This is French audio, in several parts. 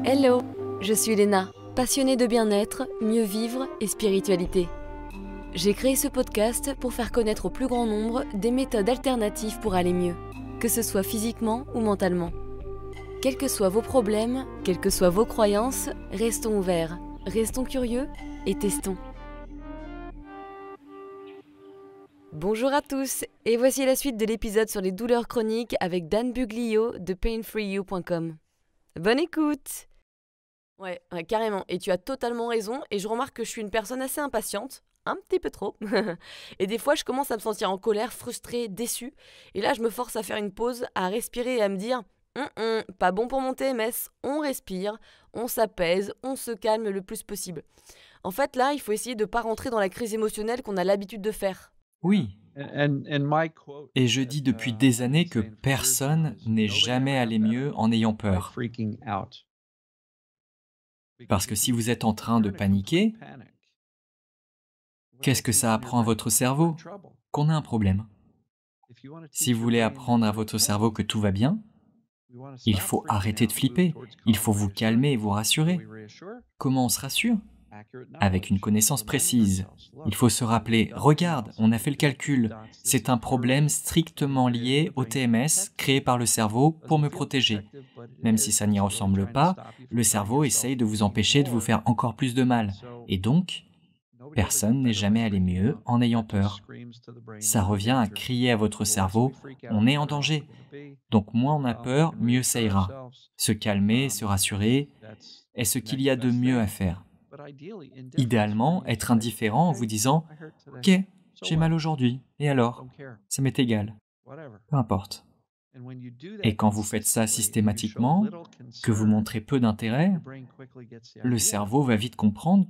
Hello, je suis Léna, passionnée de bien-être, mieux vivre et spiritualité. J'ai créé ce podcast pour faire connaître au plus grand nombre des méthodes alternatives pour aller mieux, que ce soit physiquement ou mentalement. Quels que soient vos problèmes, quelles que soient vos croyances, restons ouverts, restons curieux et testons. Bonjour à tous, et voici la suite de l'épisode sur les douleurs chroniques avec Dan Buglio de painfreeyou.com. Bonne écoute! Ouais, carrément, et tu as totalement raison, et je remarque que je suis une personne assez impatiente, un petit peu trop, et des fois je commence à me sentir en colère, frustrée, déçue, et là je me force à faire une pause, à respirer et à me dire pas bon pour mon TMS, on respire, on s'apaise, on se calme le plus possible. En fait là, il faut essayer de ne pas rentrer dans la crise émotionnelle qu'on a l'habitude de faire. Oui, et je dis depuis des années que personne n'est jamais allé mieux en ayant peur. Parce que si vous êtes en train de paniquer, qu'est-ce que ça apprend à votre cerveau? Qu'on a un problème. Si vous voulez apprendre à votre cerveau que tout va bien, il faut arrêter de flipper, il faut vous calmer et vous rassurer. Comment on se rassure? Avec une connaissance précise. Il faut se rappeler, regarde, on a fait le calcul, c'est un problème strictement lié au TMS créé par le cerveau pour me protéger. Même si ça n'y ressemble pas, le cerveau essaye de vous empêcher de vous faire encore plus de mal. Et donc, personne n'est jamais allé mieux en ayant peur. Ça revient à crier à votre cerveau, on est en danger. Donc moins on a peur, mieux ça ira. Se calmer, se rassurer est ce qu'il y a de mieux à faire. Idéalement, être indifférent en vous disant « Ok, j'ai mal aujourd'hui, et alors? Ça m'est égal. Peu importe. » Et quand vous faites ça systématiquement, que vous montrez peu d'intérêt, le cerveau va vite comprendre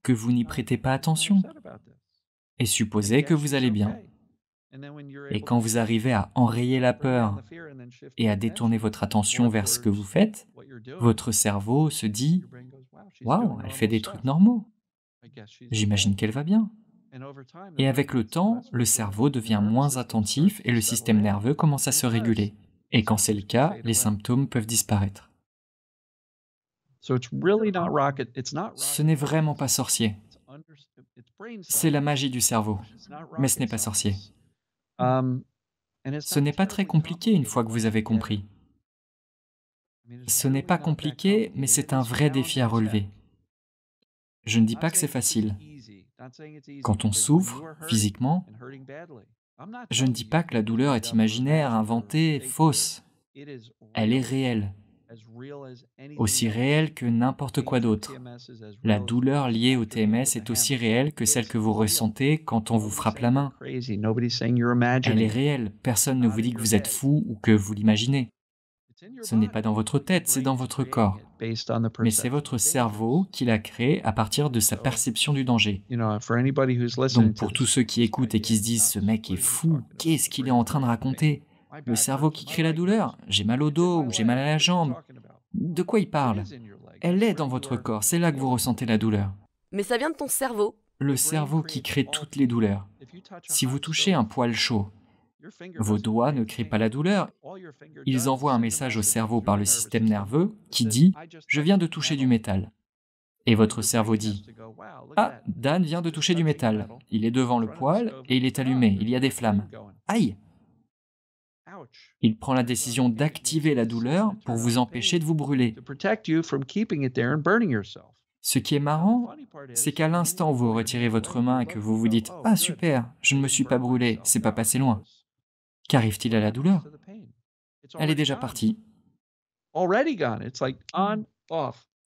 que vous n'y prêtez pas attention et supposer que vous allez bien. Et quand vous arrivez à enrayer la peur et à détourner votre attention vers ce que vous faites, votre cerveau se dit « Waouh, elle fait des trucs normaux. J'imagine qu'elle va bien. » Et avec le temps, le cerveau devient moins attentif et le système nerveux commence à se réguler. Et quand c'est le cas, les symptômes peuvent disparaître. Ce n'est vraiment pas sorcier. C'est la magie du cerveau, mais ce n'est pas sorcier. Ce n'est pas très compliqué une fois que vous avez compris. Ce n'est pas compliqué, mais c'est un vrai défi à relever. Je ne dis pas que c'est facile. Quand on souffre, physiquement, je ne dis pas que la douleur est imaginaire, inventée, fausse. Elle est réelle. Aussi réelle que n'importe quoi d'autre. La douleur liée au TMS est aussi réelle que celle que vous ressentez quand on vous frappe la main. Elle est réelle. Personne ne vous dit que vous êtes fou ou que vous l'imaginez. Ce n'est pas dans votre tête, c'est dans votre corps. Mais c'est votre cerveau qui l'a créé à partir de sa perception du danger. Donc pour tous ceux qui écoutent et qui se disent « ce mec est fou, qu'est-ce qu'il est en train de raconter? Le cerveau qui crée la douleur? J'ai mal au dos ou j'ai mal à la jambe. » De quoi il parle? Elle est dans votre corps, c'est là que vous ressentez la douleur. Mais ça vient de ton cerveau. Le cerveau qui crée toutes les douleurs. Si vous touchez un poil chaud, vos doigts ne créent pas la douleur. Ils envoient un message au cerveau par le système nerveux qui dit « je viens de toucher du métal ». Et votre cerveau dit « ah, Dan vient de toucher du métal. Il est devant le poêle et il est allumé, il y a des flammes. Aïe !» Il prend la décision d'activer la douleur pour vous empêcher de vous brûler. Ce qui est marrant, c'est qu'à l'instant où vous retirez votre main et que vous vous dites « ah super, je ne me suis pas brûlé, c'est pas passé loin », qu'arrive-t-il à la douleur? Elle est déjà partie.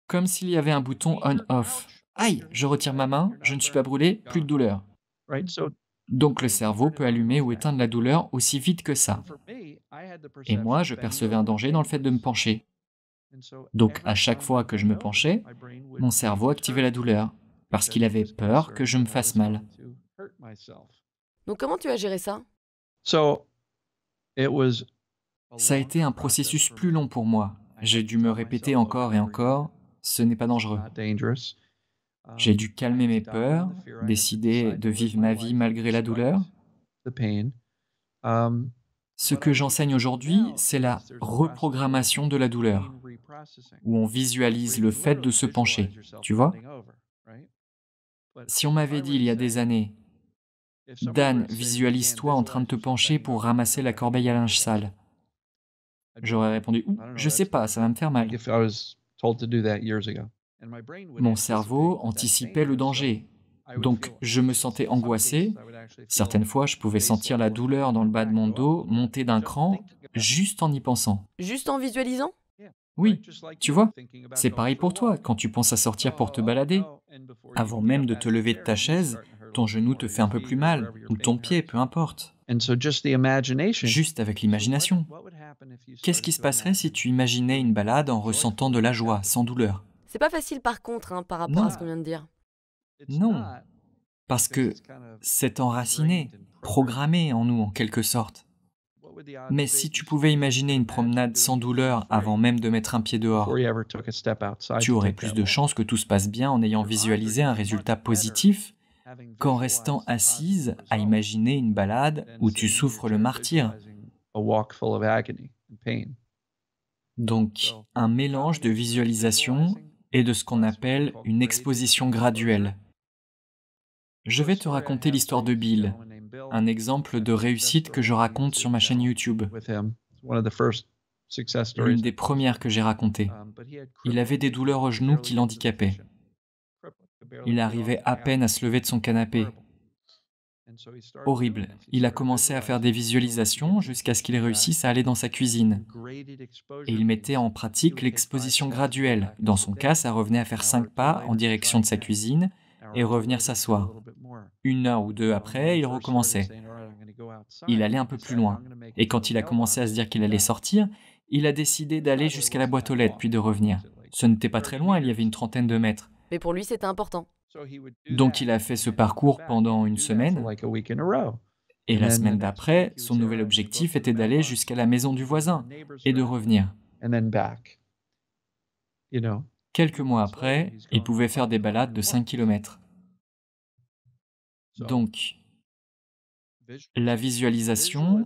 Comme s'il y avait un bouton on-off. Aïe, je retire ma main, je ne suis pas brûlé, plus de douleur. Donc le cerveau peut allumer ou éteindre la douleur aussi vite que ça. Et moi, je percevais un danger dans le fait de me pencher. Donc à chaque fois que je me penchais, mon cerveau activait la douleur, parce qu'il avait peur que je me fasse mal. Donc comment tu as géré ça? Ça a été un processus plus long pour moi. J'ai dû me répéter encore et encore, ce n'est pas dangereux. J'ai dû calmer mes peurs, décider de vivre ma vie malgré la douleur. Ce que j'enseigne aujourd'hui, c'est la reprogrammation de la douleur. où on visualise le fait de se pencher, tu vois? Si on m'avait dit il y a des années, Dan, visualise-toi en train de te pencher pour ramasser la corbeille à linge sale. J'aurais répondu, je sais pas, ça va me faire mal. Mon cerveau anticipait le danger, donc je me sentais angoissé. Certaines fois, je pouvais sentir la douleur dans le bas de mon dos monter d'un cran juste en y pensant. Juste en visualisant? Oui, tu vois, c'est pareil pour toi quand tu penses à sortir pour te balader. Avant même de te lever de ta chaise, ton genou te fait un peu plus mal, ou ton pied, peu importe. Juste avec l'imagination. Qu'est-ce qui se passerait si tu imaginais une balade en ressentant de la joie, sans douleur? C'est pas facile par contre, hein, par rapport Non. à ce qu'on vient de dire. Non, parce que c'est enraciné, programmé en nous en quelque sorte. Mais si tu pouvais imaginer une promenade sans douleur avant même de mettre un pied dehors, tu aurais plus de chances que tout se passe bien en ayant visualisé un résultat positif qu'en restant assise à imaginer une balade où tu souffres le martyre. Donc, un mélange de visualisation et de ce qu'on appelle une exposition graduelle. Je vais te raconter l'histoire de Bill, un exemple de réussite que je raconte sur ma chaîne YouTube. L'une des premières que j'ai racontées. Il avait des douleurs au genou qui l'handicapaient. Il arrivait à peine à se lever de son canapé. Horrible. Il a commencé à faire des visualisations jusqu'à ce qu'il réussisse à aller dans sa cuisine. Et il mettait en pratique l'exposition graduelle. Dans son cas, ça revenait à faire 5 pas en direction de sa cuisine et revenir s'asseoir. 1 heure ou 2 après, il recommençait. Il allait un peu plus loin. Et quand il a commencé à se dire qu'il allait sortir, il a décidé d'aller jusqu'à la boîte aux lettres puis de revenir. Ce n'était pas très loin, il y avait une trentaine de mètres. Mais pour lui, c'était important. Donc il a fait ce parcours pendant 1 semaine. Et la semaine d'après, son nouvel objectif était d'aller jusqu'à la maison du voisin et de revenir. Quelques mois après, il pouvait faire des balades de 5 km. Donc, la visualisation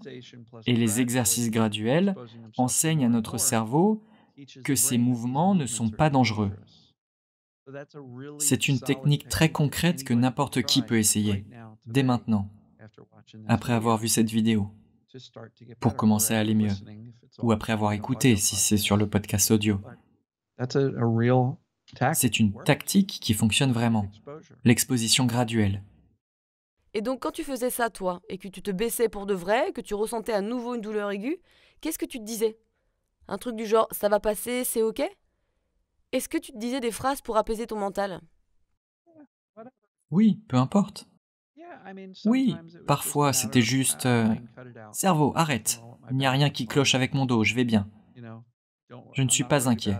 et les exercices graduels enseignent à notre cerveau que ces mouvements ne sont pas dangereux. C'est une technique très concrète que n'importe qui peut essayer, dès maintenant, après avoir vu cette vidéo, pour commencer à aller mieux, ou après avoir écouté si c'est sur le podcast audio. C'est une tactique qui fonctionne vraiment, l'exposition graduelle. Et donc quand tu faisais ça, toi, et que tu te baissais pour de vrai, que tu ressentais à nouveau une douleur aiguë, qu'est-ce que tu te disais? Un truc du genre « ça va passer, c'est ok » Est-ce que tu te disais des phrases pour apaiser ton mental? Oui, peu importe. Oui, parfois c'était juste cerveau, arrête. Il n'y a rien qui cloche avec mon dos, je vais bien. Je ne suis pas inquiet.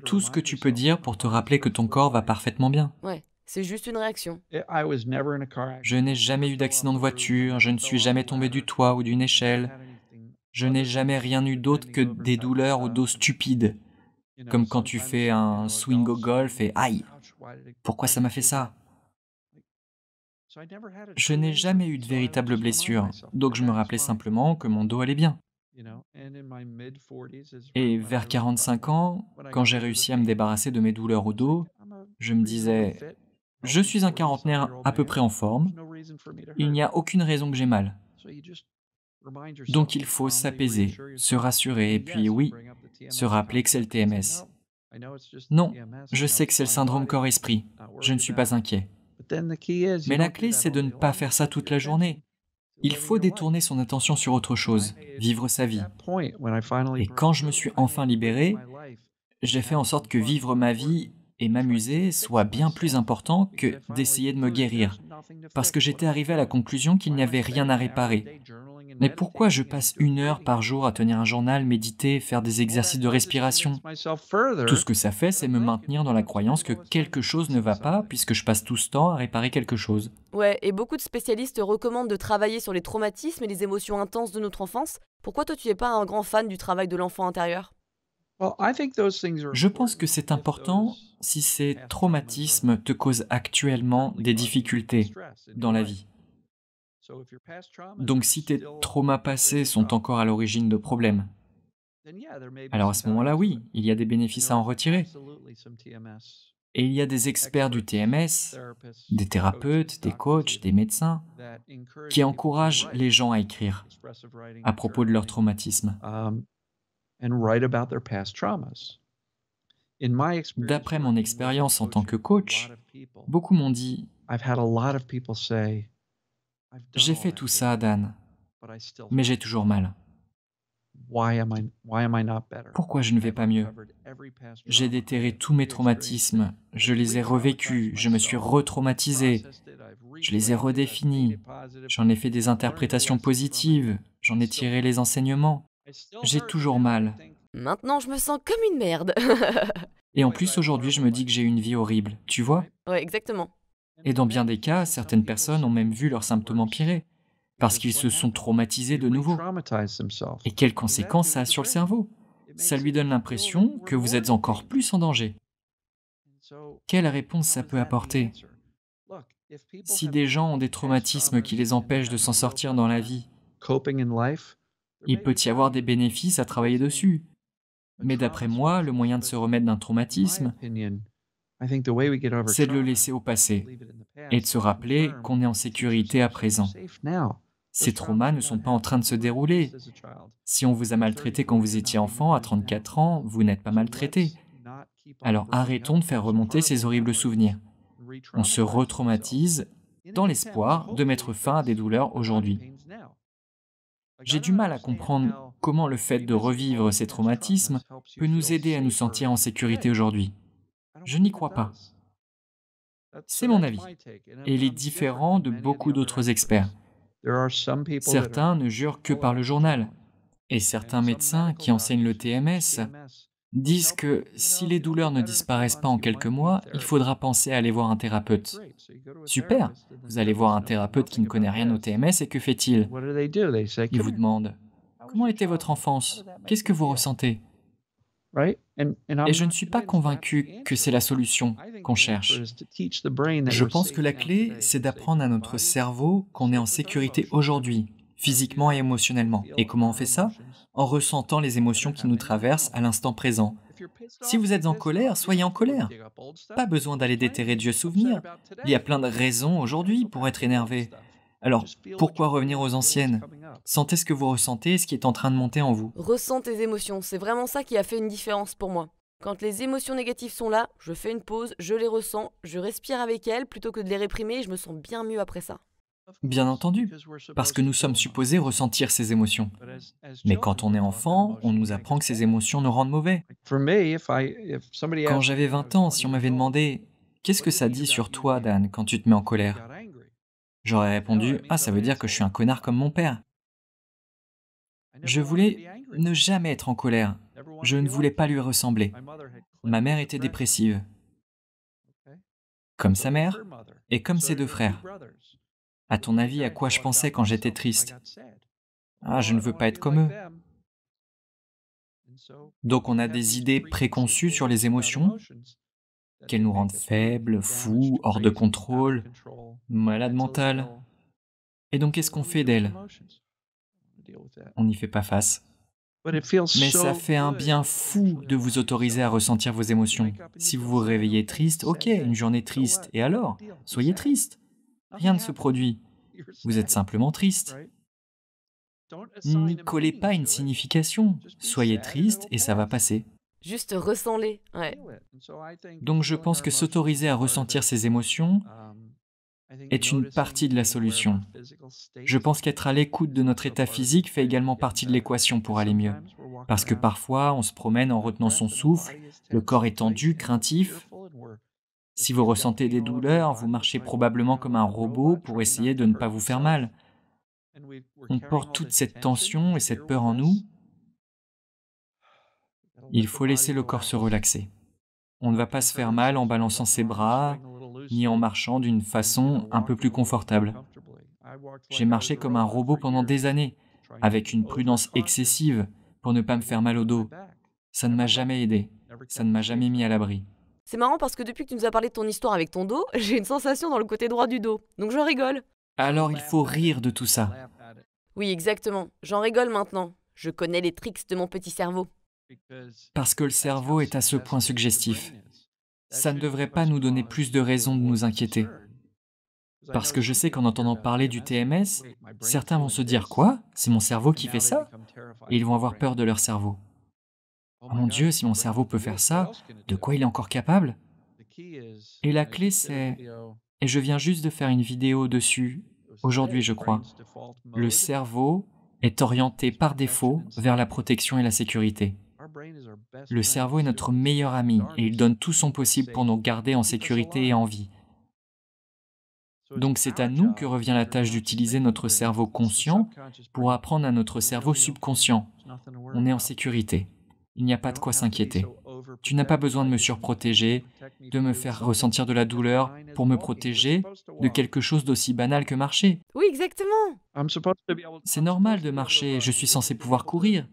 Tout ce que tu peux dire pour te rappeler que ton corps va parfaitement bien. Ouais, c'est juste une réaction. Je n'ai jamais eu d'accident de voiture, je ne suis jamais tombé du toit ou d'une échelle. Je n'ai jamais rien eu d'autre que des douleurs au dos stupides, comme quand tu fais un swing au golf et aïe, pourquoi ça m'a fait ça? Je n'ai jamais eu de véritable blessure, donc je me rappelais simplement que mon dos allait bien. Et vers 45 ans, quand j'ai réussi à me débarrasser de mes douleurs au dos, je me disais, je suis un quarantenaire à peu près en forme, il n'y a aucune raison que j'ai mal. Donc il faut s'apaiser, se rassurer et puis oui, se rappeler que c'est le TMS. Non, je sais que c'est le syndrome corps-esprit, je ne suis pas inquiet. Mais la clé, c'est de ne pas faire ça toute la journée. Il faut détourner son attention sur autre chose, vivre sa vie. Et quand je me suis enfin libéré, j'ai fait en sorte que vivre ma vie et m'amuser soit bien plus important que d'essayer de me guérir, parce que j'étais arrivé à la conclusion qu'il n'y avait rien à réparer. Mais pourquoi je passe 1 heure par jour à tenir un journal, méditer, faire des exercices de respiration? Tout ce que ça fait, c'est me maintenir dans la croyance que quelque chose ne va pas, puisque je passe tout ce temps à réparer quelque chose. Ouais, et beaucoup de spécialistes recommandent de travailler sur les traumatismes et les émotions intenses de notre enfance. Pourquoi toi tu n'es pas un grand fan du travail de l'enfant intérieur? Je pense que c'est important si ces traumatismes te causent actuellement des difficultés dans la vie. Donc si tes traumas passés sont encore à l'origine de problèmes, Alors à ce moment-là, oui, il y a des bénéfices à en retirer. Et il y a des experts du TMS, des thérapeutes, des coachs, des médecins, qui encouragent les gens à écrire à propos de leur traumatisme. D'après mon expérience en tant que coach, beaucoup m'ont dit « J'ai fait tout ça, Dan, mais j'ai toujours mal. Pourquoi je ne vais pas mieux? J'ai déterré tous mes traumatismes, je les ai revécus, je me suis retraumatisé, je les ai redéfinis, j'en ai fait des interprétations positives, j'en ai tiré les enseignements. J'ai toujours mal. Maintenant, je me sens comme une merde. Et en plus, aujourd'hui, je me dis que j'ai une vie horrible, tu vois? Ouais, exactement. Et dans bien des cas, certaines personnes ont même vu leurs symptômes empirer, parce qu'ils se sont traumatisés de nouveau. Et quelles conséquences ça a sur le cerveau? Ça lui donne l'impression que vous êtes encore plus en danger. Quelle réponse ça peut apporter? Si des gens ont des traumatismes qui les empêchent de s'en sortir dans la vie, il peut y avoir des bénéfices à travailler dessus. Mais d'après moi, le moyen de se remettre d'un traumatisme, c'est de le laisser au passé et de se rappeler qu'on est en sécurité à présent. Ces traumas ne sont pas en train de se dérouler. Si on vous a maltraité quand vous étiez enfant, à 34 ans, vous n'êtes pas maltraité. Alors arrêtons de faire remonter ces horribles souvenirs. On se retraumatise dans l'espoir de mettre fin à des douleurs aujourd'hui. J'ai du mal à comprendre comment le fait de revivre ces traumatismes peut nous aider à nous sentir en sécurité aujourd'hui. Je n'y crois pas. C'est mon avis, et il est différent de beaucoup d'autres experts. Certains ne jurent que par le journal, et certains médecins qui enseignent le TMS disent que si les douleurs ne disparaissent pas en quelques mois, il faudra penser à aller voir un thérapeute. Super, vous allez voir un thérapeute qui ne connaît rien au TMS et que fait-il? Il vous demande « Comment était votre enfance? Qu'est-ce que vous ressentez ?» Et je ne suis pas convaincu que c'est la solution qu'on cherche. Je pense que la clé, c'est d'apprendre à notre cerveau qu'on est en sécurité aujourd'hui, physiquement et émotionnellement. Et comment on fait ça? En ressentant les émotions qui nous traversent à l'instant présent. Si vous êtes en colère, soyez en colère. Pas besoin d'aller déterrer de vieux souvenirs. Il y a plein de raisons aujourd'hui pour être énervé. Alors, pourquoi revenir aux anciennes? Sentez ce que vous ressentez et ce qui est en train de monter en vous. Ressens tes émotions, c'est vraiment ça qui a fait une différence pour moi. Quand les émotions négatives sont là, je fais une pause, je les ressens, je respire avec elles plutôt que de les réprimer et je me sens bien mieux après ça. Bien entendu, parce que nous sommes supposés ressentir ces émotions. Mais quand on est enfant, on nous apprend que ces émotions nous rendent mauvais. Quand j'avais 20 ans, si on m'avait demandé « Qu'est-ce que ça dit sur toi, Dan, quand tu te mets en colère ?» J'aurais répondu « Ah, ça veut dire que je suis un connard comme mon père. » Je voulais ne jamais être en colère. Je ne voulais pas lui ressembler. Ma mère était dépressive, comme sa mère et comme ses deux frères. À ton avis, à quoi je pensais quand j'étais triste? Ah, je ne veux pas être comme eux. Donc on a des idées préconçues sur les émotions, qu'elles nous rendent faibles, fous, hors de contrôle, malades mentales. Et donc qu'est-ce qu'on fait d'elles? On n'y fait pas face. Mais ça fait un bien fou de vous autoriser à ressentir vos émotions. Si vous vous réveillez triste, ok, une journée triste, et alors? Soyez triste. Rien ne se produit. Vous êtes simplement triste. N'y collez pas une signification. Soyez triste et ça va passer. Juste ressens-les, ouais. Donc je pense que s'autoriser à ressentir ses émotions est une partie de la solution. Je pense qu'être à l'écoute de notre état physique fait également partie de l'équation pour aller mieux. Parce que parfois, on se promène en retenant son souffle, le corps est tendu, craintif. Si vous ressentez des douleurs, vous marchez probablement comme un robot pour essayer de ne pas vous faire mal. On porte toute cette tension et cette peur en nous. Il faut laisser le corps se relaxer. On ne va pas se faire mal en balançant ses bras, ni en marchant d'une façon un peu plus confortable. J'ai marché comme un robot pendant des années, avec une prudence excessive pour ne pas me faire mal au dos. Ça ne m'a jamais aidé, ça ne m'a jamais mis à l'abri. C'est marrant parce que depuis que tu nous as parlé de ton histoire avec ton dos, j'ai une sensation dans le côté droit du dos, donc j'en rigole. Alors il faut rire de tout ça. Oui, exactement, j'en rigole maintenant. Je connais les tricks de mon petit cerveau. Parce que le cerveau est à ce point suggestif. Ça ne devrait pas nous donner plus de raisons de nous inquiéter. Parce que je sais qu'en entendant parler du TMS, certains vont se dire « Quoi? C'est mon cerveau qui fait ça ?» Et ils vont avoir peur de leur cerveau. « Oh mon Dieu, si mon cerveau peut faire ça, de quoi il est encore capable ?» Et la clé c'est, et je viens juste de faire une vidéo dessus, aujourd'hui je crois, le cerveau est orienté par défaut vers la protection et la sécurité. Le cerveau est notre meilleur ami et il donne tout son possible pour nous garder en sécurité et en vie. Donc c'est à nous que revient la tâche d'utiliser notre cerveau conscient pour apprendre à notre cerveau subconscient. On est en sécurité. Il n'y a pas de quoi s'inquiéter. Tu n'as pas besoin de me surprotéger, de me faire ressentir de la douleur pour me protéger de quelque chose d'aussi banal que marcher. Oui, exactement. C'est normal de marcher, je suis censé pouvoir courir.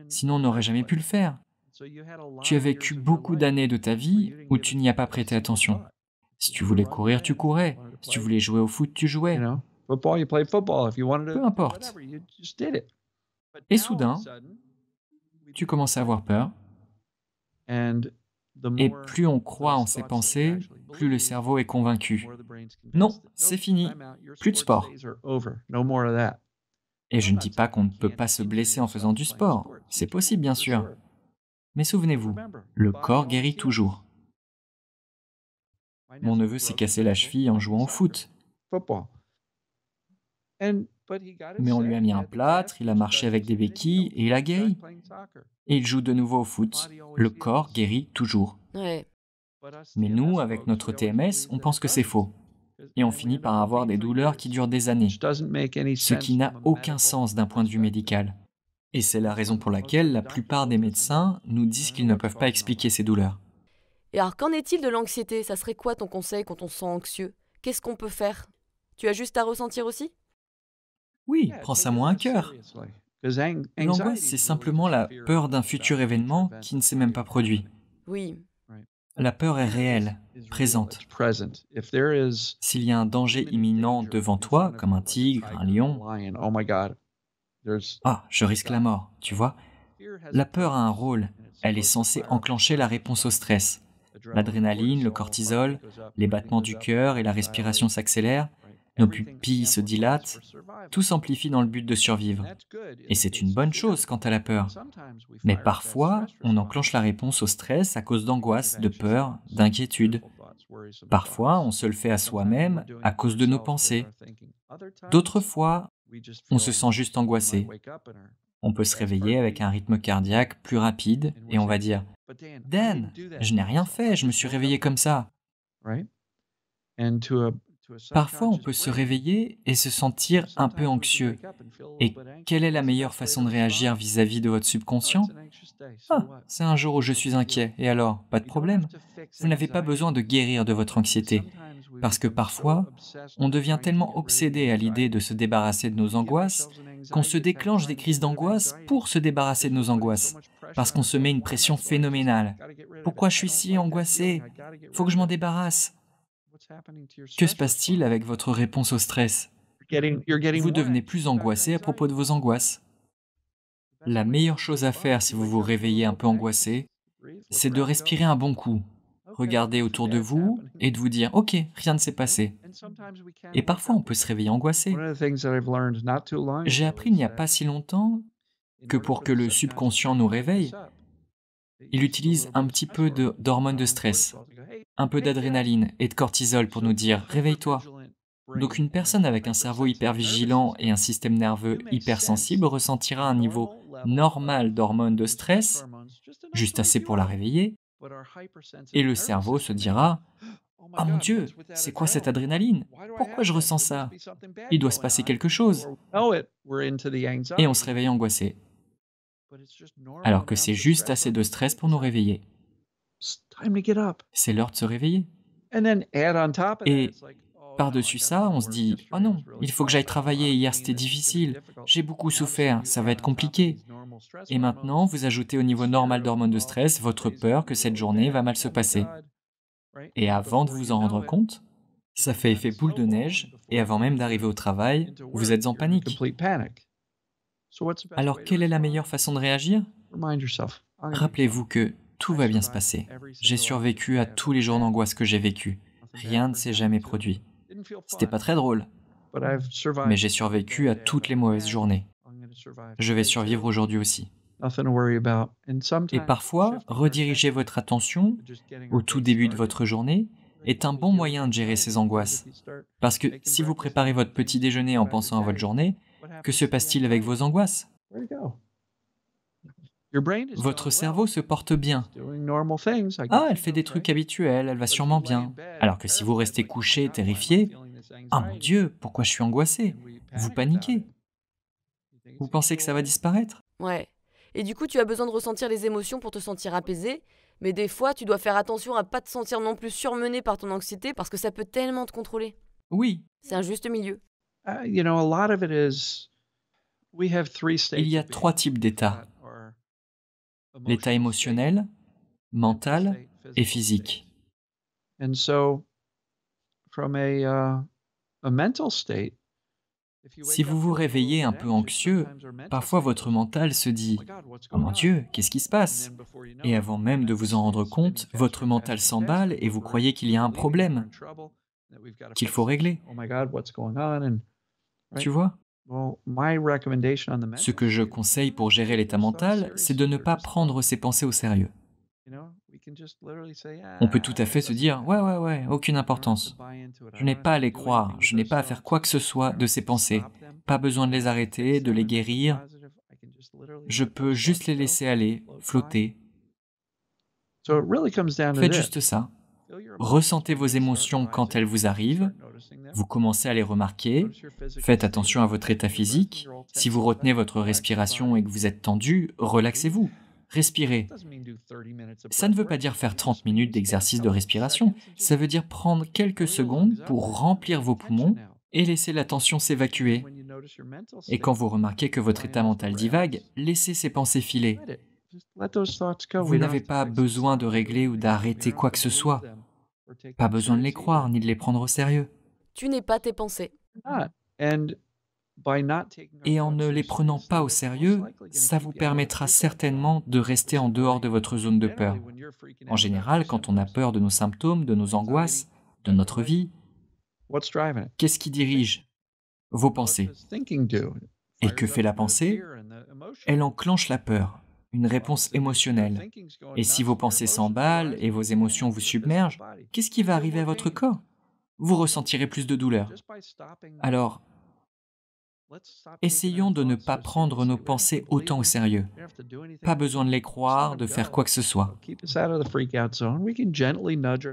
Sinon on n'aurait jamais pu le faire. Tu as vécu beaucoup d'années de ta vie où tu n'y as pas prêté attention. Si tu voulais courir, tu courais. Si tu voulais jouer au foot, tu jouais. Peu importe. Et soudain, tu commences à avoir peur. Et plus on croit en ses pensées, plus le cerveau est convaincu. Non, c'est fini. Plus de sport. Et je ne dis pas qu'on ne peut pas se blesser en faisant du sport. C'est possible, bien sûr. Mais souvenez-vous, le corps guérit toujours. Mon neveu s'est cassé la cheville en jouant au foot. Mais on lui a mis un plâtre, il a marché avec des béquilles et il a guéri. Et il joue de nouveau au foot. Le corps guérit toujours. Ouais. Mais nous, avec notre TMS, on pense que c'est faux. Et on finit par avoir des douleurs qui durent des années. Ce qui n'a aucun sens d'un point de vue médical. Et c'est la raison pour laquelle la plupart des médecins nous disent qu'ils ne peuvent pas expliquer ces douleurs. Et alors, qu'en est-il de l'anxiété? Ça serait quoi ton conseil quand on se sent anxieux? Qu'est-ce qu'on peut faire? Tu as juste à ressentir aussi? Oui, prends ça moins à cœur. L'angoisse, c'est simplement la peur d'un futur événement qui ne s'est même pas produit. Oui. La peur est réelle, présente. S'il y a un danger imminent devant toi, comme un tigre, un lion, ah, je risque la mort, tu vois. La peur a un rôle, elle est censée enclencher la réponse au stress. L'adrénaline, le cortisol, les battements du cœur et la respiration s'accélèrent, nos pupilles se dilatent, tout s'amplifie dans le but de survivre. Et c'est une bonne chose quant à la peur. Mais parfois, on enclenche la réponse au stress à cause d'angoisse, de peur, d'inquiétude. Parfois, on se le fait à soi-même à cause de nos pensées. D'autres fois, on se sent juste angoissé. On peut se réveiller avec un rythme cardiaque plus rapide et on va dire « Dan, je n'ai rien fait, je me suis réveillé comme ça. » Parfois, on peut se réveiller et se sentir un peu anxieux. Et quelle est la meilleure façon de réagir vis-à-vis de votre subconscient? Ah, c'est un jour où je suis inquiet, et alors, pas de problème. Vous n'avez pas besoin de guérir de votre anxiété, parce que parfois, on devient tellement obsédé à l'idée de se débarrasser de nos angoisses qu'on se déclenche des crises d'angoisse pour se débarrasser de nos angoisses, parce qu'on se met une pression phénoménale. Pourquoi je suis si angoissé? Faut que je m'en débarrasse. Que se passe-t-il avec votre réponse au stress? Vous devenez plus angoissé à propos de vos angoisses. La meilleure chose à faire si vous vous réveillez un peu angoissé, c'est de respirer un bon coup, regarder autour de vous et de vous dire « Ok, rien ne s'est passé ». Et parfois on peut se réveiller angoissé. J'ai appris il n'y a pas si longtemps que pour que le subconscient nous réveille, il utilise un petit peu d'hormones de stress, un peu d'adrénaline et de cortisol pour nous dire « Réveille-toi ». Donc une personne avec un cerveau hyper vigilant et un système nerveux hypersensible ressentira un niveau normal d'hormones de stress, juste assez pour la réveiller, et le cerveau se dira « Oh mon Dieu, c'est quoi cette adrénaline? Pourquoi je ressens ça? Il doit se passer quelque chose. » Et on se réveille angoissé, alors que c'est juste assez de stress pour nous réveiller. C'est l'heure de se réveiller. Et par-dessus ça, on se dit « Oh non, il faut que j'aille travailler, hier c'était difficile, j'ai beaucoup souffert, ça va être compliqué. » Et maintenant, vous ajoutez au niveau normal d'hormones de stress votre peur que cette journée va mal se passer. Et avant de vous en rendre compte, ça fait effet boule de neige, et avant même d'arriver au travail, vous êtes en panique. Alors, quelle est la meilleure façon de réagir? Rappelez-vous que tout va bien se passer. J'ai survécu à tous les jours d'angoisse que j'ai vécus. Rien ne s'est jamais produit. C'était pas très drôle, mais j'ai survécu à toutes les mauvaises journées. Je vais survivre aujourd'hui aussi. Et parfois, rediriger votre attention au tout début de votre journée est un bon moyen de gérer ces angoisses. Parce que si vous préparez votre petit déjeuner en pensant à votre journée, que se passe-t-il avec vos angoisses? Votre cerveau se porte bien. Ah, elle fait des trucs habituels, elle va sûrement bien. Alors que si vous restez couché, terrifié, ah mon Dieu, pourquoi je suis angoissé? Vous paniquez. Vous pensez que ça va disparaître? Ouais. Et du coup, tu as besoin de ressentir les émotions pour te sentir apaisé, mais des fois, tu dois faire attention à pas te sentir non plus surmené par ton anxiété parce que ça peut tellement te contrôler. Oui, C'est un juste milieu. il y a 3 types d'états. L'état émotionnel, mental et physique. Si vous vous réveillez un peu anxieux, parfois votre mental se dit « Oh mon Dieu, qu'est-ce qui se passe ?» Et avant même de vous en rendre compte, votre mental s'emballe et vous croyez qu'il y a un problème, qu'il faut régler. Tu vois? Ce que je conseille pour gérer l'état mental, c'est de ne pas prendre ses pensées au sérieux. On peut tout à fait se dire ouais, aucune importance. Je n'ai pas à les croire, je n'ai pas à faire quoi que ce soit de ces pensées. Pas besoin de les arrêter, de les guérir. Je peux juste les laisser aller, flotter. Faites juste ça. Ressentez vos émotions quand elles vous arrivent. Vous commencez à les remarquer. Faites attention à votre état physique. Si vous retenez votre respiration et que vous êtes tendu, relaxez-vous. Respirez. Ça ne veut pas dire faire 30 minutes d'exercice de respiration. Ça veut dire prendre quelques secondes pour remplir vos poumons et laisser la tension s'évacuer. Et quand vous remarquez que votre état mental divague, laissez ces pensées filer. Vous n'avez pas besoin de régler ou d'arrêter quoi que ce soit. Pas besoin de les croire ni de les prendre au sérieux. Tu n'es pas tes pensées. Et en ne les prenant pas au sérieux, ça vous permettra certainement de rester en dehors de votre zone de peur. En général, quand on a peur de nos symptômes, de nos angoisses, de notre vie, qu'est-ce qui dirige? Vos pensées. Et que fait la pensée? Elle enclenche la peur, une réponse émotionnelle. Et si vos pensées s'emballent et vos émotions vous submergent, qu'est-ce qui va arriver à votre corps? Vous ressentirez plus de douleur. Alors, essayons de ne pas prendre nos pensées autant au sérieux. Pas besoin de les croire, de faire quoi que ce soit.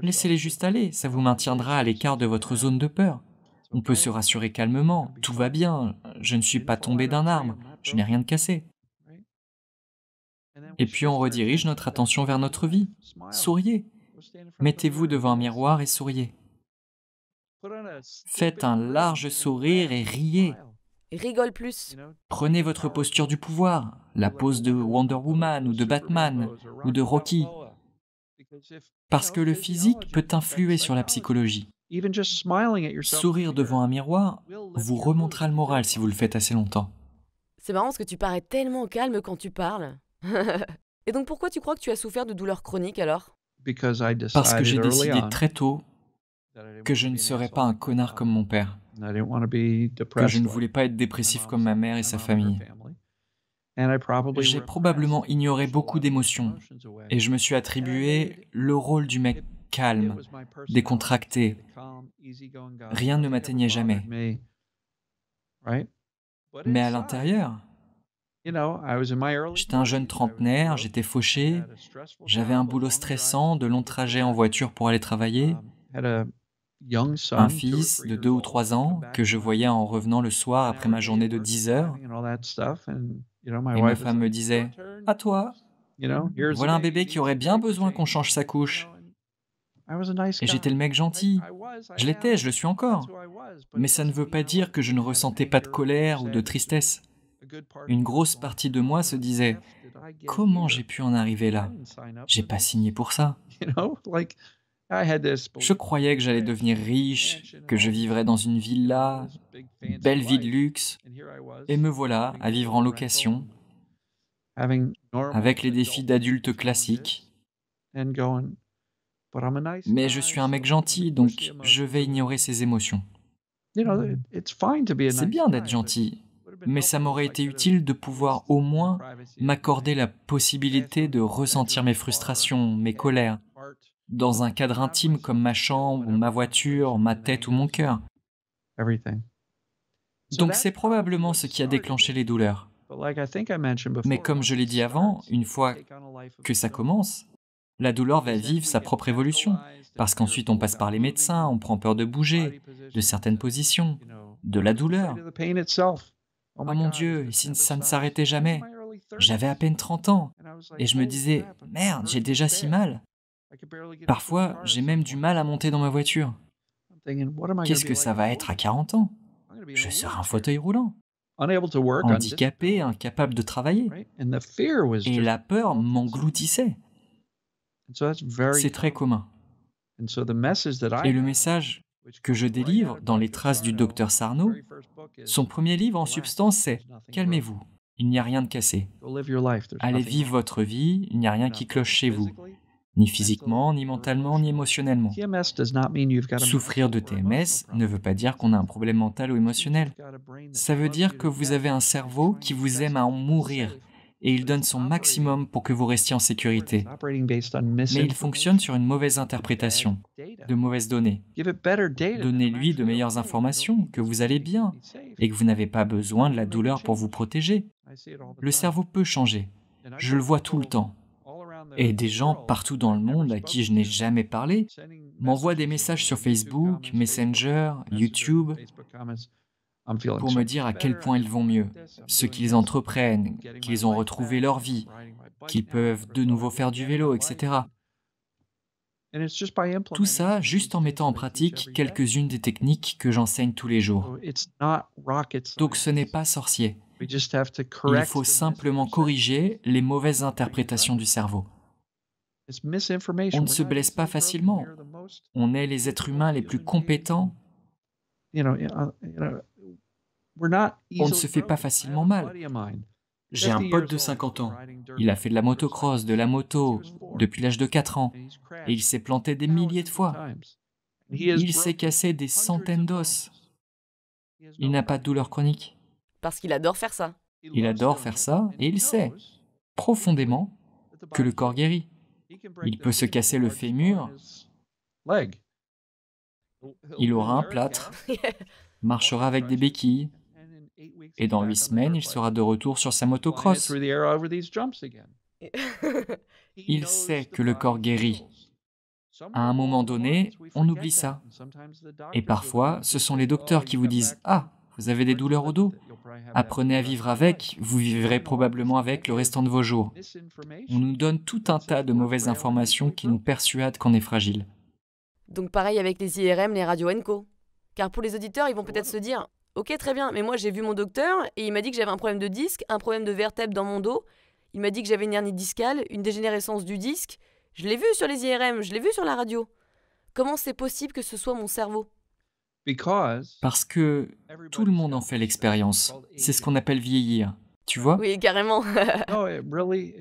Laissez-les juste aller, ça vous maintiendra à l'écart de votre zone de peur. On peut se rassurer calmement, tout va bien, je ne suis pas tombé d'un arbre, je n'ai rien de cassé. Et puis on redirige notre attention vers notre vie. Souriez. Mettez-vous devant un miroir et souriez. Faites un large sourire et riez. Rigole plus. Prenez votre posture du pouvoir, la pose de Wonder Woman ou de Batman ou de Rocky. Parce que le physique peut influer sur la psychologie. Sourire devant un miroir vous remontera le moral si vous le faites assez longtemps. C'est marrant parce que tu parais tellement calme quand tu parles. Et donc pourquoi tu crois que tu as souffert de douleurs chroniques alors? Parce que j'ai décidé très tôt que je ne serais pas un connard comme mon père, que je ne voulais pas être dépressif comme ma mère et sa famille. J'ai probablement ignoré beaucoup d'émotions et je me suis attribué le rôle du mec calme, décontracté. Rien ne m'atteignait jamais. Mais à l'intérieur, j'étais un jeune trentenaire, j'étais fauché, j'avais un boulot stressant, de longs trajets en voiture pour aller travailler, un fils de 2 ou 3 ans que je voyais en revenant le soir après ma journée de 10 heures. Et ma femme me disait « À toi, voilà un bébé qui aurait bien besoin qu'on change sa couche. » Et j'étais le mec gentil. Je l'étais, je le suis encore. Mais ça ne veut pas dire que je ne ressentais pas de colère ou de tristesse. Une grosse partie de moi se disait « Comment j'ai pu en arriver là? J'ai pas signé pour ça. » Je croyais que j'allais devenir riche, que je vivrais dans une villa, une belle vie de luxe. Et me voilà à vivre en location. avec les défis d'adultes classiques. Mais je suis un mec gentil, donc je vais ignorer ces émotions. C'est bien d'être gentil, mais ça m'aurait été utile de pouvoir au moins m'accorder la possibilité de ressentir mes frustrations, mes colères, dans un cadre intime comme ma chambre, ma voiture, ma tête ou mon cœur. Donc c'est probablement ce qui a déclenché les douleurs. Mais comme je l'ai dit avant, une fois que ça commence, la douleur va vivre sa propre évolution, parce qu'ensuite on passe par les médecins, on prend peur de bouger, de certaines positions, de la douleur. Oh mon Dieu, si ça ne s'arrêtait jamais. J'avais à peine 30 ans, et je me disais, merde, j'ai déjà si mal. Parfois, j'ai même du mal à monter dans ma voiture. Qu'est-ce que ça va être à 40 ans? Je serai un fauteuil roulant, handicapé, incapable de travailler. Et la peur m'engloutissait. C'est très commun. Et le message que je délivre dans les traces du docteur Sarno, son premier livre en substance c'est « Calmez-vous, il n'y a rien de cassé. Allez vivre votre vie, il n'y a rien qui cloche chez vous, ni physiquement, ni mentalement, ni émotionnellement. Souffrir de TMS ne veut pas dire qu'on a un problème mental ou émotionnel. Ça veut dire que vous avez un cerveau qui vous aime à en mourir, et il donne son maximum pour que vous restiez en sécurité. Mais il fonctionne sur une mauvaise interprétation, de mauvaises données. Donnez-lui de meilleures informations, que vous allez bien, et que vous n'avez pas besoin de la douleur pour vous protéger. Le cerveau peut changer. Je le vois tout le temps. Et des gens partout dans le monde à qui je n'ai jamais parlé m'envoient des messages sur Facebook, Messenger, YouTube, pour me dire à quel point ils vont mieux, ce qu'ils entreprennent, qu'ils ont retrouvé leur vie, qu'ils peuvent de nouveau faire du vélo, etc. Tout ça juste en mettant en pratique quelques-unes des techniques que j'enseigne tous les jours. Donc ce n'est pas sorcier. Il faut simplement corriger les mauvaises interprétations du cerveau. On ne se blesse pas facilement. On est les êtres humains les plus compétents. On ne se fait pas facilement mal. J'ai un pote de 50 ans. Il a fait de la motocross, de la moto, depuis l'âge de 4 ans. Et il s'est planté des milliers de fois. Il s'est cassé des centaines d'os. Il n'a pas de douleur chronique. Parce qu'il adore faire ça. Il adore faire ça et il sait, profondément, que le corps guérit. Il peut se casser le fémur. Il aura un plâtre, marchera avec des béquilles. Et dans 8 semaines, il sera de retour sur sa motocross. Il sait que le corps guérit. À un moment donné, on oublie ça. Et parfois, ce sont les docteurs qui vous disent « Ah, vous avez des douleurs au dos? Apprenez à vivre avec, vous vivrez probablement avec le restant de vos jours. » On nous donne tout un tas de mauvaises informations qui nous persuadent qu'on est fragile. Donc pareil avec les IRM, les radios ENCO. Car pour les auditeurs, ils vont peut-être se dire « Ok, très bien, mais moi j'ai vu mon docteur et il m'a dit que j'avais un problème de disque, un problème de vertèbre dans mon dos. Il m'a dit que j'avais une hernie discale, une dégénérescence du disque. Je l'ai vu sur les IRM, je l'ai vu sur la radio. Comment c'est possible que ce soit mon cerveau ?» Parce que tout le monde en fait l'expérience. C'est ce qu'on appelle vieillir. Tu vois? Oui, carrément.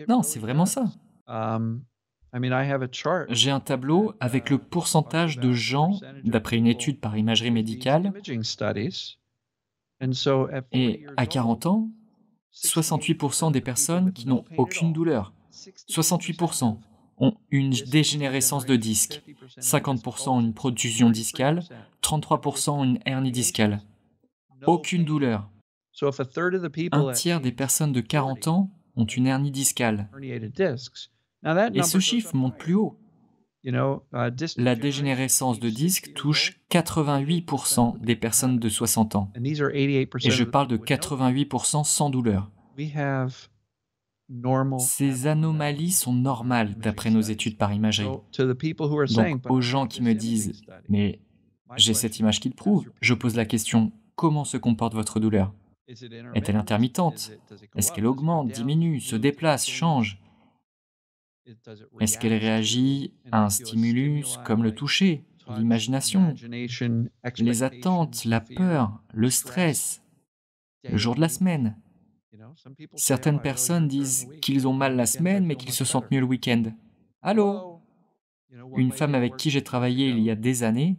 Non, c'est vraiment ça. J'ai un tableau avec le pourcentage de gens, d'après une étude par imagerie médicale, et à 40 ans, 68% des personnes qui n'ont aucune douleur, 68% ont une dégénérescence de disque, 50% ont une protrusion discale, 33% ont une hernie discale. Aucune douleur. Un tiers des personnes de 40 ans ont une hernie discale. Et ce chiffre monte plus haut. La dégénérescence de disque touche 88% des personnes de 60 ans. Et je parle de 88% sans douleur. Ces anomalies sont normales d'après nos études par imagerie. Donc aux gens qui me disent « mais j'ai cette image qui le prouve », je pose la question « comment se comporte votre douleur? Est-elle intermittente? Est-ce qu'elle augmente, diminue, se déplace, change? Est-ce qu'elle réagit à un stimulus comme le toucher, l'imagination, les attentes, la peur, le stress, le jour de la semaine? Certaines personnes disent qu'ils ont mal la semaine, mais qu'ils se sentent mieux le week-end. Allô? Une femme avec qui j'ai travaillé il y a des années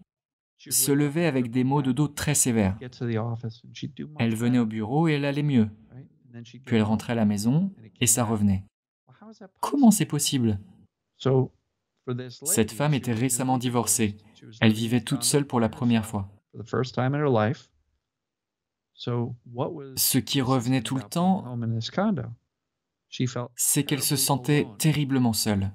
se levait avec des maux de dos très sévères. Elle venait au bureau et elle allait mieux. Puis elle rentrait à la maison et ça revenait. Comment c'est possible? Cette femme était récemment divorcée. Elle vivait toute seule pour la première fois. Ce qui revenait tout le temps, c'est qu'elle se sentait terriblement seule.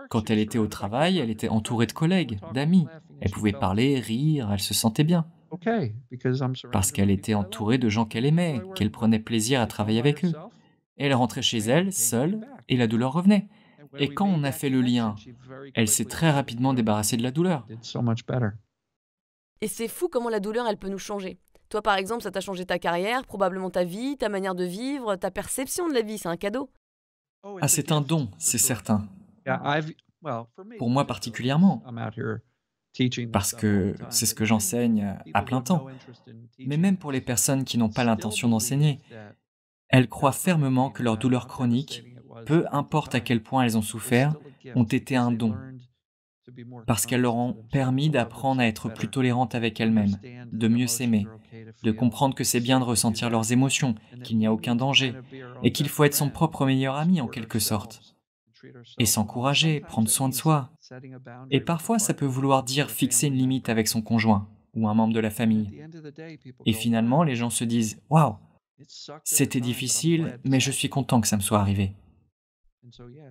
Quand elle était au travail, elle était entourée de collègues, d'amis. Elle pouvait parler, rire, elle se sentait bien. Parce qu'elle était entourée de gens qu'elle aimait, qu'elle prenait plaisir à travailler avec eux. Elle rentrait chez elle, seule, et la douleur revenait. Et quand on a fait le lien, elle s'est très rapidement débarrassée de la douleur. Et c'est fou comment la douleur, elle peut nous changer. Toi, par exemple, ça t'a changé ta carrière, probablement ta vie, ta manière de vivre, ta perception de la vie, c'est un cadeau. Ah, c'est un don, c'est certain. Pour moi particulièrement, parce que c'est ce que j'enseigne à plein temps. Mais même pour les personnes qui n'ont pas l'intention d'enseigner, elles croient fermement que leurs douleurs chroniques, peu importe à quel point elles ont souffert, ont été un don, parce qu'elles leur ont permis d'apprendre à être plus tolérantes avec elles-mêmes, de mieux s'aimer, de comprendre que c'est bien de ressentir leurs émotions, qu'il n'y a aucun danger, et qu'il faut être son propre meilleur ami en quelque sorte, et s'encourager, prendre soin de soi. Et parfois, ça peut vouloir dire fixer une limite avec son conjoint ou un membre de la famille. Et finalement, les gens se disent « Waouh, c'était difficile, mais je suis content que ça me soit arrivé. »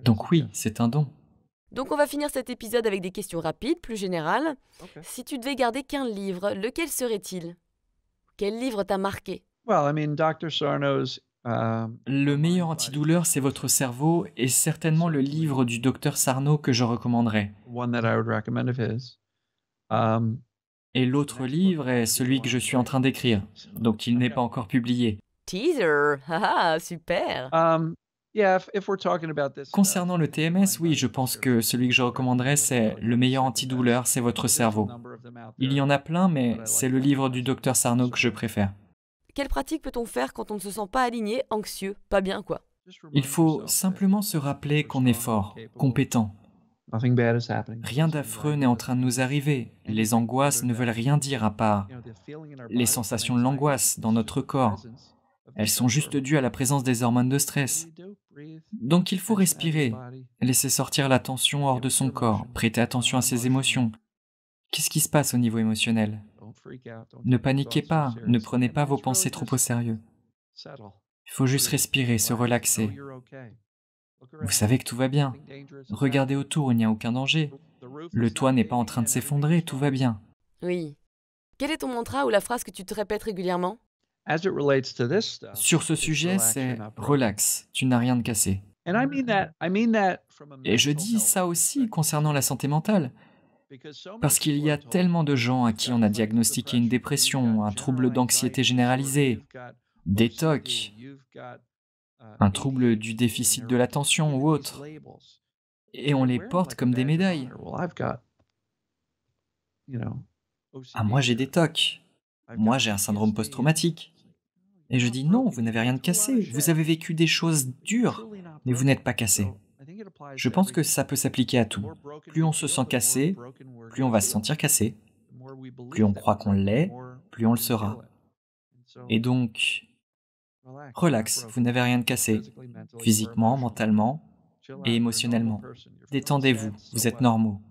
Donc oui, c'est un don. Donc on va finir cet épisode avec des questions rapides, plus générales. Si tu devais garder qu'un livre, lequel serait-il? Quel livre t'a marqué? Le meilleur antidouleur, c'est votre cerveau, et certainement le livre du docteur Sarno que je recommanderais. Et l'autre livre est celui que je suis en train d'écrire, donc il n'est pas encore publié. Teaser! Haha, super! Concernant le TMS, oui, je pense que celui que je recommanderais, c'est le meilleur antidouleur, c'est votre cerveau. Il y en a plein, mais c'est le livre du docteur Sarno que je préfère. Quelle pratique peut-on faire quand on ne se sent pas aligné, anxieux, pas bien quoi? Il faut simplement se rappeler qu'on est fort, compétent. Rien d'affreux n'est en train de nous arriver. Les angoisses ne veulent rien dire à part les sensations de l'angoisse dans notre corps. Elles sont juste dues à la présence des hormones de stress. Donc il faut respirer, laisser sortir la tension hors de son corps, prêter attention à ses émotions. Qu'est-ce qui se passe au niveau émotionnel? Ne paniquez pas, ne prenez pas vos pensées trop au sérieux. Il faut juste respirer, se relaxer. Vous savez que tout va bien. Regardez autour, il n'y a aucun danger. Le toit n'est pas en train de s'effondrer, tout va bien. Oui. Quel est ton mantra ou la phrase que tu te répètes régulièrement? Sur ce sujet, c'est « relax, tu n'as rien de cassé ». Et je dis ça aussi concernant la santé mentale, parce qu'il y a tellement de gens à qui on a diagnostiqué une dépression, un trouble d'anxiété généralisée, des TOC, un trouble du déficit de l'attention ou autre, et on les porte comme des médailles. Ah, moi j'ai des TOC, moi j'ai un syndrome post-traumatique. Et je dis non, vous n'avez rien de cassé, vous avez vécu des choses dures, mais vous n'êtes pas cassé. Je pense que ça peut s'appliquer à tout. Plus on se sent cassé, plus on va se sentir cassé. Plus on croit qu'on l'est, plus on le sera. Et donc, relax, vous n'avez rien de cassé, physiquement, mentalement et émotionnellement. Détendez-vous, vous êtes normaux.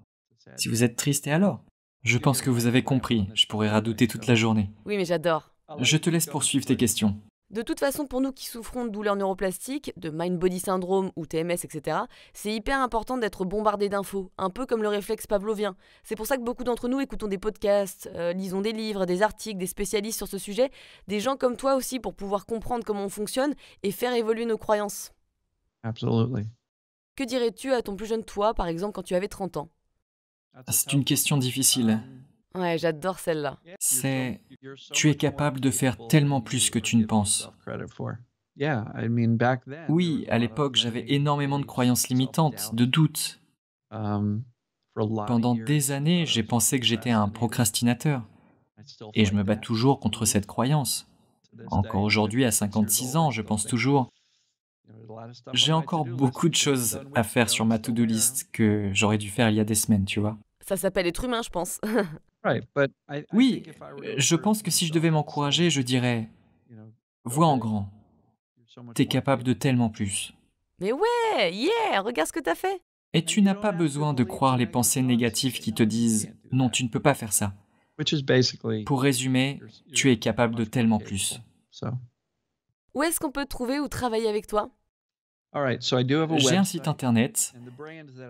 Si vous êtes triste, et alors? Je pense que vous avez compris, je pourrais radouter toute la journée. Oui, mais j'adore. Je te laisse poursuivre tes questions. De toute façon, pour nous qui souffrons de douleurs neuroplastiques, de mind-body syndrome ou TMS, etc., c'est hyper important d'être bombardé d'infos, un peu comme le réflexe pavlovien. C'est pour ça que beaucoup d'entre nous écoutons des podcasts, lisons des livres, des articles, des spécialistes sur ce sujet, des gens comme toi aussi pour pouvoir comprendre comment on fonctionne et faire évoluer nos croyances. Que dirais-tu à ton plus jeune toi, par exemple, quand tu avais 30 ans? C'est une question difficile. Ouais, j'adore celle-là. C'est « tu es capable de faire tellement plus que tu ne penses ». Oui, à l'époque, j'avais énormément de croyances limitantes, de doutes. Pendant des années, j'ai pensé que j'étais un procrastinateur. Et je me bats toujours contre cette croyance. Encore aujourd'hui, à 56 ans, je pense toujours, j'ai encore beaucoup de choses à faire sur ma to-do list que j'aurais dû faire il y a des semaines, tu vois. Ça s'appelle être humain, je pense. Oui, je pense que si je devais m'encourager, je dirais, vois en grand, t'es capable de tellement plus. Mais ouais, yeah, regarde ce que t'as fait. Et tu n'as pas besoin de croire les pensées négatives qui te disent, non, tu ne peux pas faire ça. Pour résumer, tu es capable de tellement plus. Où est-ce qu'on peut te trouver ou travailler avec toi? J'ai un site internet.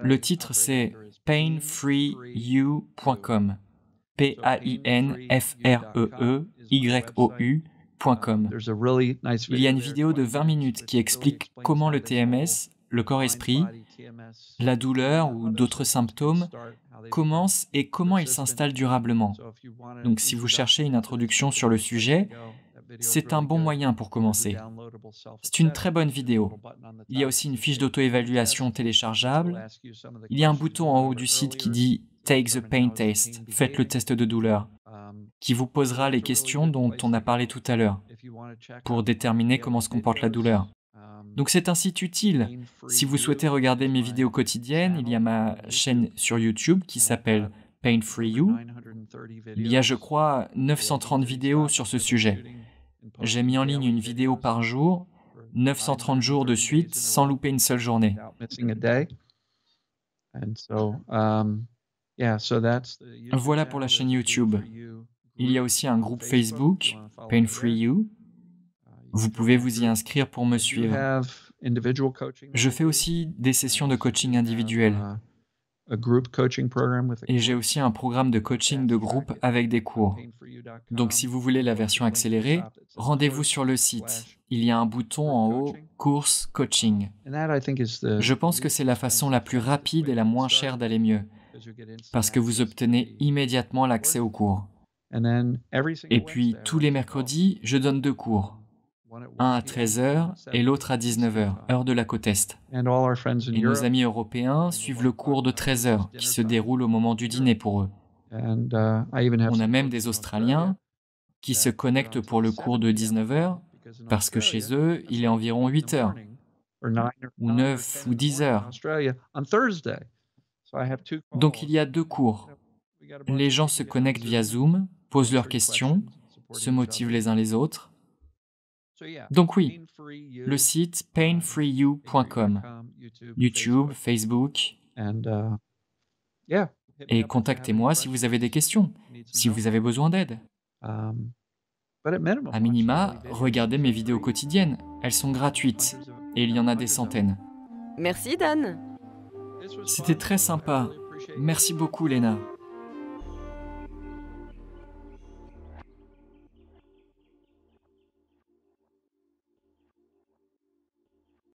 Le titre c'est painfreeyou.com. painfreeyou.com. Il y a une vidéo de 20 minutes qui explique comment le TMS, le corps-esprit, la douleur ou d'autres symptômes commencent et comment ils s'installent durablement. Donc si vous cherchez une introduction sur le sujet, c'est un bon moyen pour commencer. C'est une très bonne vidéo. Il y a aussi une fiche d'auto-évaluation téléchargeable. Il y a un bouton en haut du site qui dit « Take the pain test », faites le test de douleur, qui vous posera les questions dont on a parlé tout à l'heure, pour déterminer comment se comporte la douleur. Donc c'est un site utile. Si vous souhaitez regarder mes vidéos quotidiennes, il y a ma chaîne sur YouTube qui s'appelle Pain Free You. Il y a, je crois, 930 vidéos sur ce sujet. J'ai mis en ligne une vidéo par jour, 930 jours de suite, sans louper une seule journée. Voilà pour la chaîne YouTube. Il y a aussi un groupe Facebook, Pain Free You. Vous pouvez vous y inscrire pour me suivre. Je fais aussi des sessions de coaching individuel. Et j'ai aussi un programme de coaching de groupe avec des cours. Donc si vous voulez la version accélérée, rendez-vous sur le site. Il y a un bouton en haut, course coaching. Je pense que c'est la façon la plus rapide et la moins chère d'aller mieux, parce que vous obtenez immédiatement l'accès aux cours. Et puis tous les mercredis, je donne 2 cours. Un à 13h et l'autre à 19h, heure de la côte Est. Et nos amis européens suivent le cours de 13h, qui se déroule au moment du dîner pour eux. On a même des Australiens qui se connectent pour le cours de 19h, parce que chez eux, il est environ 8h, ou 9 ou 10h. Donc il y a 2 cours. Les gens se connectent via Zoom, posent leurs questions, se motivent les uns les autres. Donc oui, le site painfreeyou.com, YouTube, Facebook, et contactez-moi si vous avez des questions, si vous avez besoin d'aide. À minima, regardez mes vidéos quotidiennes, elles sont gratuites, et il y en a des centaines. Merci Dan. C'était très sympa. Merci beaucoup, Léna.